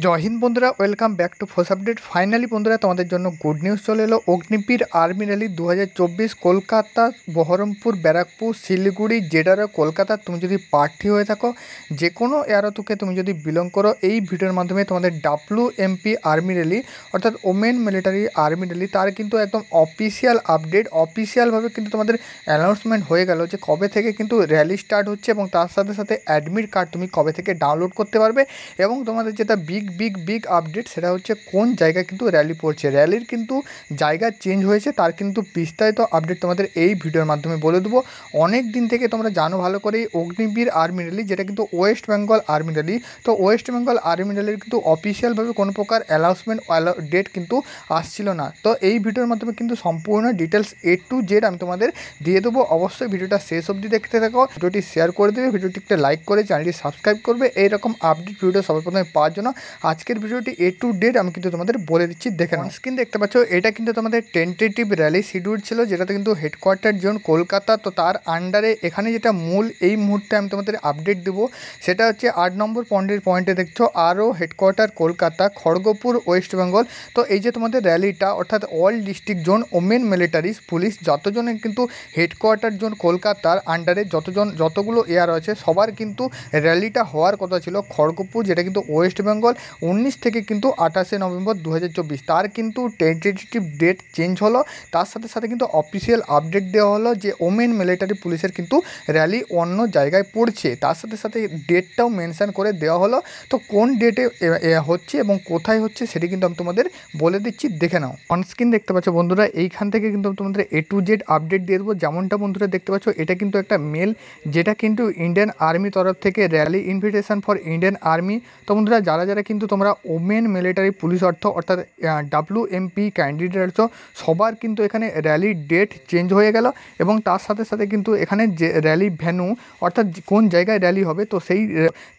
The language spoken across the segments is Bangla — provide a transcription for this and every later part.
জয় হিন্দ বন্ধুরা, welcome back to force update. Finally বন্ধুরা, তোমাদের জন্য গুড নিউজ চলে এলো। অগ্নিবীর আর্মি র্যালি 2024 কলকাতা, বহরমপুর, ব্যারাকপুর, শিলিগুড়ি, জেডারা, কলকাতা। তুমি যদি প্রার্থী হয়ে থাকো, যে কোনো এয়ারোতুকে তুমি যদি বিলং করো, এই ভিডিওর মাধ্যমে তোমাদের WMP আর্মি র্যালি অর্থাৎ ওমেন মিলিটারি আর্মি র্যালি তার কিন্তু একদম অফিসিয়াল আপডেট, অফিসিয়ালভাবে কিন্তু তোমাদের অ্যানাউন্সমেন্ট হয়ে গেল যে কবে থেকে কিন্তু র্যালি স্টার্ট হচ্ছে এবং তার সাথে সাথে অ্যাডমিট কার্ড তুমি কবে থেকে ডাউনলোড করতে পারবে। এবং তোমাদের যেটা বিগ আপডেট, সেটা হচ্ছে কোন জায়গায় কিন্তু র্যালি পড়ছে, র্যালির কিন্তু জায়গা চেঞ্জ হয়েছে, তার কিন্তু বিস্তারিত আপডেট তোমাদের এই ভিডিওর মাধ্যমে বলে দেবো। অনেক দিন থেকে তোমরা জানো ভালো করে অগ্নিবীর আর্মি র্যালি, যেটা কিন্তু ওয়েস্ট বেঙ্গল আর্মি র্যালি। তো ওয়েস্ট বেঙ্গল আর্মি র্যালির কিন্তু অফিসিয়ালভাবে কোনো প্রকার অ্যানাউন্সমেন্ট ডেট কিন্তু আসছিল না। তো এই ভিডিওর মাধ্যমে কিন্তু সম্পূর্ণ ডিটেলস A to Z আমি তোমাদের দিয়ে দেবো। অবশ্যই ভিডিওটা শেষ অবধি দেখতে থাকো, ভিডিওটি শেয়ার করে দেবে, ভিডিওটি একটা লাইক করে চ্যানেলটি সাবস্ক্রাইব করবে এইরকম আপডেট ভিডিও সবার প্রথমে পাওয়ার জন্য। আজকের ভিডিওটি A to Z আমি কিন্তু তোমাদের বলে দিচ্ছি, দেখে নাও। স্ক্রিন দেখতে পাচ্ছ, এটা কিন্তু তোমাদের টেন্টেটিভ র্যালি শিডিউল ছিল, যেটাতে কিন্তু হেডকোয়ার্টার জোন কলকাতা। তো তার আন্ডারে এখানে যেটা মূল এই মুহূর্তে আমি তোমাদের আপডেট দেবো, সেটা হচ্ছে 8 নম্বর পয়েন্টে দেখছো আরও headquarter Kolkata, Kharagpur, west Bengal. তো এই যে তোমাদের র্যালিটা অর্থাৎ all district zone women militaries police যতজনের কিন্তু হেডকোয়ার্টার জোন কলকাতার আন্ডারে যতগুলো এয়ার আছে সবার কিন্তু র্যালিটা হওয়ার কথা ছিল খড়গপুর, যেটা কিন্তু ওয়েস্ট বেঙ্গল 19 থেকে কিন্তু 28শে নভেম্বর 2024। তার কিন্তু টেন্টেটিভ ডেট চেঞ্জ হলো। তার সাথে সাথে কিন্তু অফিসিয়াল আপডেট দেওয়া হলো যে ওমেন মিলিটারি পুলিশের কিন্তু র্যালি অন্য জায়গায় পড়ছে। তার সাথে সাথে ডেটটাও মেনশন করে দেওয়া হলো। তো কোন ডেটে হচ্ছে এবং কোথায় হচ্ছে সেটি কিন্তু আমি তোমাদের বলে দিচ্ছি, দেখে নাও। অনস্ক্রিন দেখতে পাচ্ছ বন্ধুরা, এইখান থেকে কিন্তু তোমাদের A to Z আপডেট দিয়ে দেবো। যেমনটা বন্ধুরা দেখতে পাচ্ছ, এটা কিন্তু একটা মেল, যেটা কিন্তু ইন্ডিয়ান আর্মি তরফ থেকে rally invitation for Indian army. তো বন্ধুরা, যারা কিন্তু তোমরা ওমেন মিলিটারি পুলিশ অর্থাৎ WMP ক্যান্ডিডেট আছো, সবার কিন্তু এখানে র্যালির ডেট চেঞ্জ হয়ে গেল এবং তার সাথে সাথে কিন্তু এখানে যে র্যালি ভ্যানু অর্থাৎ কোন জায়গায় র্যালি হবে তো সেই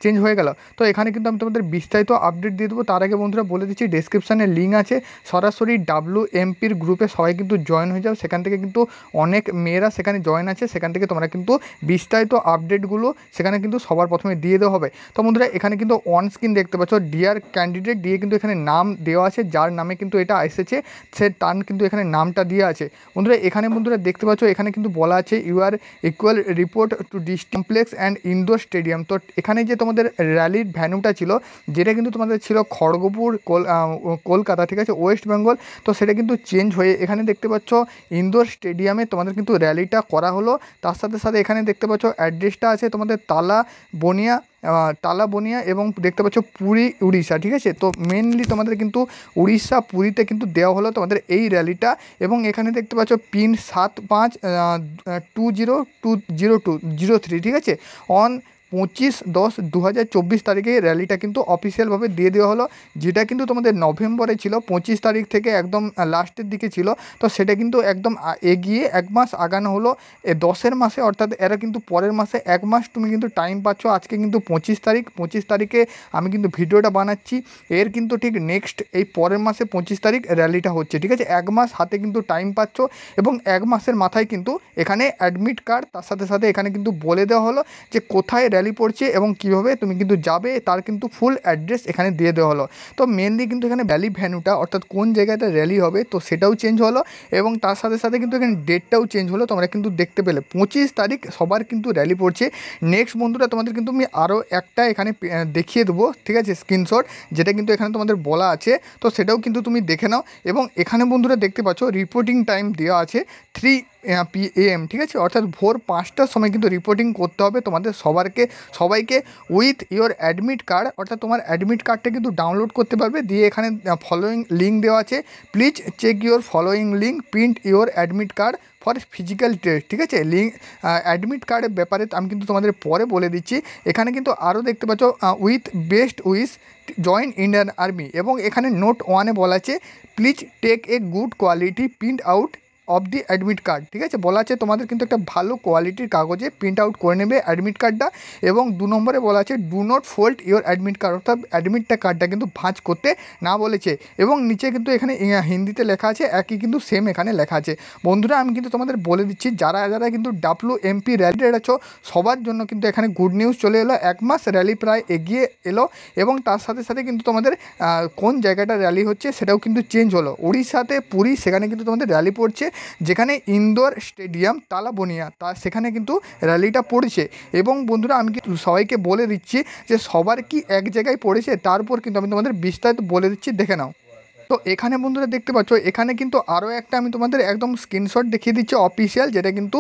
চেঞ্জ হয়ে গেল। তো এখানে কিন্তু আমি তোমাদের বিস্তারিত আপডেট দিয়ে দেবো। তার আগে বন্ধুরা বলে দিচ্ছি, ডেসক্রিপশানে লিঙ্ক আছে, সরাসরি WMPর গ্রুপে সবাই কিন্তু জয়েন হয়ে যাও। সেখান থেকে কিন্তু অনেক মেয়েরা সেখানে জয়েন আছে, সেখান থেকে তোমরা কিন্তু বিস্তারিত আপডেটগুলো সেখানে কিন্তু সবার প্রথমে দিয়ে দেওয়া হবে। তো বন্ধুরা, এখানে কিন্তু অন স্ক্রিন দেখতে পাচ্ছ ডিয়ার ক্যান্ডিডেট দিয়ে কিন্তু এখানে নাম দেওয়া আছে, যার নামে কিন্তু এটা এসেছে সে তার কিন্তু এখানে নামটা দেওয়া আছে। বন্ধুরা, এখানে বন্ধুরা দেখতে পাচ্ছ, এখানে কিন্তু বলা আছে you are equal report to district complex and indoor stadium. তো এখানে যে তোমাদের র্যালির ভ্যানুটা ছিল, যেটা কিন্তু তোমাদের ছিল খড়গপুর কলকাতা, ঠিক আছে, ওয়েস্ট বেঙ্গল। তো সেটা কিন্তু চেঞ্জ হয়ে এখানে দেখতে পাচ্ছ ইনডোর স্টেডিয়ামে তোমাদের কিন্তু র্যালিটা করা হলো। তার সাথে সাথে এখানে দেখতে পাচ্ছ অ্যাড্রেসটা আছে তোমাদের তালা বনিয়া এবং দেখতে পাচ্ছ পুরী, উড়িষ্যা, ঠিক আছে। তো মেনলি তোমাদের কিন্তু উড়িষ্যা পুরীতে কিন্তু দেওয়া হলো তোমাদের এই র্যালিটা। এবং এখানে দেখতে পাচ্ছ পিন 75202003, ঠিক আছে, অন 25/10/2024 তারিখে র্যালিটা কিন্তু অফিসিয়ালভাবে দিয়ে দেওয়া হলো, যেটা কিন্তু তোমাদের নভেম্বরে ছিল 25 তারিখ থেকে একদম লাস্টের দিকে ছিল। তো সেটা কিন্তু একদম এগিয়ে 1 মাস আগানো হলো 10-এর মাসে, অর্থাৎ এরা কিন্তু পরের মাসে 1 মাস তুমি কিন্তু টাইম পাচ্ছ। আজকে কিন্তু 25 তারিখে আমি কিন্তু ভিডিওটা বানাচ্ছি, এর কিন্তু ঠিক নেক্সট এই পরের মাসে 25 তারিখ র্যালিটা হচ্ছে, ঠিক আছে। 1 মাস হাতে কিন্তু টাইম পাচ্ছ এবং 1 মাসের মাথায় কিন্তু এখানে অ্যাডমিট কার্ড, তার সাথে সাথে এখানে কিন্তু বলে দেওয়া হলো যে কোথায় র্যালি পড়ছে এবং কীভাবে তুমি কিন্তু যাবে, তার কিন্তু ফুল অ্যাড্রেস এখানে দিয়ে দেওয়া হলো। তো মেনলি কিন্তু এখানে র্যালি ভ্যানুটা অর্থাৎ কোন জায়গাটা র্যালি হবে তো সেটাও চেঞ্জ হলো এবং তার সাথে সাথে কিন্তু এখানে ডেটটাও চেঞ্জ হলো। তোমরা কিন্তু দেখতে পেলে 25 তারিখ সবার কিন্তু র্যালি পড়ছে। নেক্সট বন্ধুরা, তোমাদের কিন্তু আমি আরও একটা এখানে দেখিয়ে দেবো, ঠিক আছে, স্ক্রিনশট, যেটা কিন্তু এখানে তোমাদের বলা আছে। তো সেটাও কিন্তু তুমি দেখে নাও। এবং এখানে বন্ধুরা দেখতে পাচ্ছ রিপোর্টিং টাইম দেওয়া আছে 3 PM, ঠিক আছে, অর্থাৎ ভোর 5টার সময় কিন্তু রিপোর্টিং করতে হবে তোমাদের সবাইকে উইথ ইওর অ্যাডমিট কার্ড, অর্থাৎ তোমার অ্যাডমিট কার্ডটা কিন্তু ডাউনলোড করতে পারবে। দিয়ে এখানে ফলোয়িং লিঙ্ক দেওয়া আছে, please check your following link, print your admit card for physical test, ঠিক আছে। লিঙ্ক অ্যাডমিট কার্ডের ব্যাপারে আমি কিন্তু তোমাদের পরে বলে দিচ্ছি। এখানে কিন্তু আরও দেখতে পাচ্ছ with best wish join Indian army. এবং এখানে নোট 1-এ বলা আছে please take a good quality print out of the admit card, ঠিক আছে, বলা আছে তোমাদের কিন্তু একটা ভালো কোয়ালিটির কাগজে প্রিন্ট আউট করে নেবে অ্যাডমিট কার্ডটা। এবং 2 নম্বরে বলা আছে do not fold your admit card, অর্থাৎ অ্যাডমিটটা কার্ডটা কিন্তু ভাঁজ করতে না বলেছে। এবং নিচে কিন্তু এখানে হিন্দিতে লেখা আছে, একই কিন্তু সেম এখানে লেখা আছে। বন্ধুরা আমি কিন্তু তোমাদের বলে দিচ্ছি, যারা যারা কিন্তু WMP র্যালিতে আছো সবার জন্য কিন্তু এখানে গুড নিউজ চলে এলো। 1 মাস র্যালি প্রায় এগিয়ে এলো এবং তার সাথে সাথে কিন্তু তোমাদের কোন জায়গাটা র্যালি হচ্ছে সেটাও কিন্তু চেঞ্জ হলো। উড়িষ্যাতে পুরী, সেখানে কিন্তু তোমাদের র্যালি পড়ছে, যেখানে ইন্দোর স্টেডিয়াম তালাবনিয়া সেখানে কিন্তু র্যালিটা পড়েছে। এবং বন্ধুরা আমি কিন্তু সবাইকে বলে দিচ্ছি যে সবার কি এক জায়গায় পড়েছে, তারপর কিন্তু আমি তোমাদের বিস্তারিত বলে দিচ্ছি, দেখে নাও। তো এখানে বন্ধুরা দেখতে পাচ্ছ, এখানে কিন্তু আরও একটা আমি তোমাদের একদম স্ক্রিনশট দেখিয়ে দিচ্ছি অফিসিয়াল, যেটা কিন্তু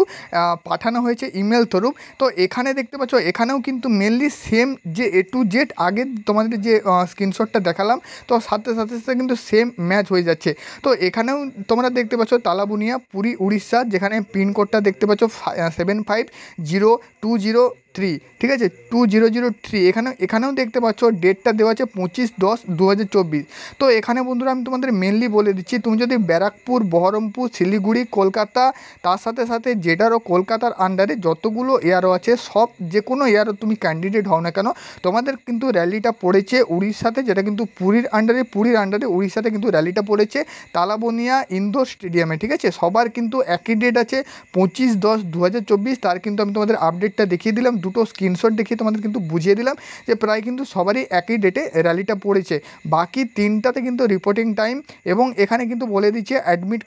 পাঠানো হয়েছে ইমেল থ্রু। তো এখানে দেখতে পাচ্ছ, এখানেও কিন্তু মেনলি সেম যে A to Z আগে তোমাদের যে স্ক্রিনশটটা দেখালাম, তো সাথে সাথে সাথে কিন্তু সেম ম্যাচ হয়ে যাচ্ছে। তো এখানেও তোমরা দেখতে পাচ্ছ তালাবনিয়া পুরী উড়িষ্যা, যেখানে পিনকোডটা দেখতে পাচ্ছ 750203, ঠিক আছে, 2003। এখানেও দেখতে পাচ্ছ ডেটটা দেওয়া আছে 25/10/2024। তো এখানে বন্ধুরা আমি তোমাদের মেনলি বলে দিচ্ছি, তুমি যদি ব্যারাকপুর, বহরমপুর, শিলিগুড়ি, কলকাতা, তার সাথে সাথে যেটারও কলকাতার আন্ডারে যতগুলো এয়ারও আছে, সব যে কোনো এয়ারও তুমি ক্যান্ডিডেট হও না কেন, তোমাদের কিন্তু র্যালিটা পড়েছে উড়িষ্যাতে, যেটা কিন্তু পুরীর আন্ডারে উড়িষ্যাতে কিন্তু র্যালিটা পড়েছে তালাবনিয়া ইন্দোর স্টেডিয়ামে, ঠিক আছে। সবার কিন্তু একই ডেট আছে 25/10/2024। তার কিন্তু আমি তোমাদের আপডেটটা দেখিয়ে দিলাম, দুটো স্ক্রিনশট দেখিয়ে তোমাদের কিন্তু বুঝিয়ে দিলাম যে প্রায় কিন্তু সবারই একই ডেটে র্যালিটা পড়েছে। বাকি 3টাতে কিন্তু রিপোর্টিং টাইম। এবং এখানে কিন্তু বলে দিচ্ছে অ্যাডমিট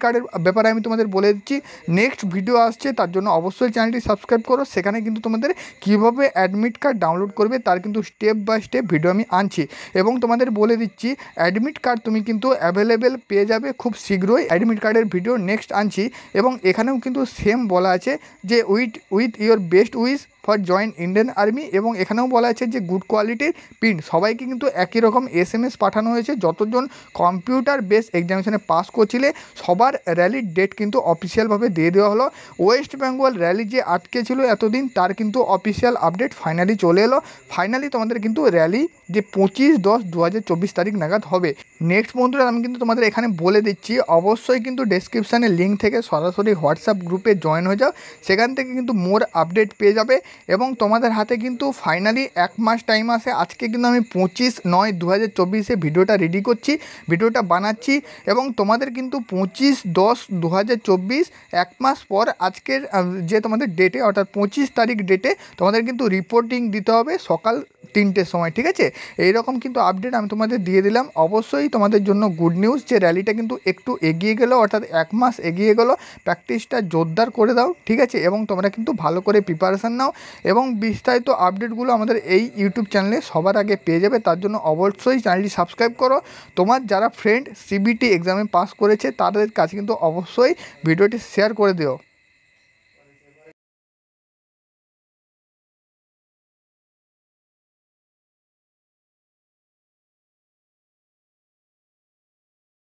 কার্ডের ব্যাপারে আমি তোমাদের বলে দিচ্ছি, নেক্সট ভিডিও আসছে, তার জন্য অবশ্যই চ্যানেলটি সাবস্ক্রাইব করো। সেখানে কিন্তু তোমাদের কীভাবে অ্যাডমিট কার্ড ডাউনলোড করবে তার কিন্তু স্টেপ বাই স্টেপ ভিডিও আমি আনছি। এবং তোমাদের বলে দিচ্ছি অ্যাডমিট কার্ড তুমি কিন্তু অ্যাভেলেবেল পেয়ে যাবে খুব শীঘ্রই। অ্যাডমিট কার্ডের ভিডিও নেক্সট আনছি। এবং এখানেও কিন্তু সেম বলা আছে যে with your best wish for join Indian army. এবং এখানেও বলা আছে যে গুড কোয়ালিটির প্রিন্ট। সবাইকে কিন্তু একই রকম SMS পাঠানো হয়েছে, যতজন কম্পিউটার বেস এক্সামিনেশনে পাস করছিলে সবার র্যালির ডেট কিন্তু অফিসিয়ালভাবে দিয়ে দেওয়া হলো। ওয়েস্ট বেঙ্গল র্যালি যে আটকে ছিল এতদিন, তার কিন্তু অফিসিয়াল আপডেট ফাইনালি চলে এলো। ফাইনালি তোমাদের কিন্তু র্যালি যে 25/10/2024 তারিখ নাগাদ হবে। নেক্সট বন্ধুরা আমি কিন্তু তোমাদের এখানে বলে দিচ্ছি, অবশ্যই কিন্তু ডেসক্রিপশানে লিঙ্ক থেকে সরাসরি হোয়াটসঅ্যাপ গ্রুপে জয়েন হয়ে যাও, সেখান থেকে কিন্তু মোর আপডেট পেয়ে যাবে। এবং তোমাদের হাতে কিন্তু ফাইনালি 1 মাস টাইম আসে। আজকে কিন্তু আমি 25/9/2024 ভিডিওটা রেডি করছি, ভিডিওটা বানাচ্ছি। এবং তোমাদের কিন্তু 25/10/2024 1 মাস পর আজকের যে তোমাদের ডেটে, অর্থাৎ 25 তারিখ ডেটে তোমাদের কিন্তু রিপোর্টিং দিতে হবে সকাল 3টের সময়, ঠিক আছে। এইরকম কিন্তু আপডেট আমি তোমাদের দিয়ে দিলাম। অবশ্যই তোমাদের জন্য গুড নিউজ যে র্যালিটা কিন্তু একটু এগিয়ে গেলো, অর্থাৎ 1 মাস এগিয়ে গেলো। প্র্যাকটিসটা জোরদার করে দাও, ঠিক আছে। এবং তোমরা কিন্তু ভালো করে প্রিপারেশান নাও। এবং বিস্তারিত আপডেটগুলো আমাদের এই ইউটিউব চ্যানেলে সবার আগে পেয়ে যাবে, তার জন্য অবশ্যই চ্যানেলটি সাবস্ক্রাইব করো। তোমার যারা ফ্রেন্ড CBT এক্সামে পাস করেছে তাদের কাছে কিন্তু অবশ্যই ভিডিওটি শেয়ার করে দিও।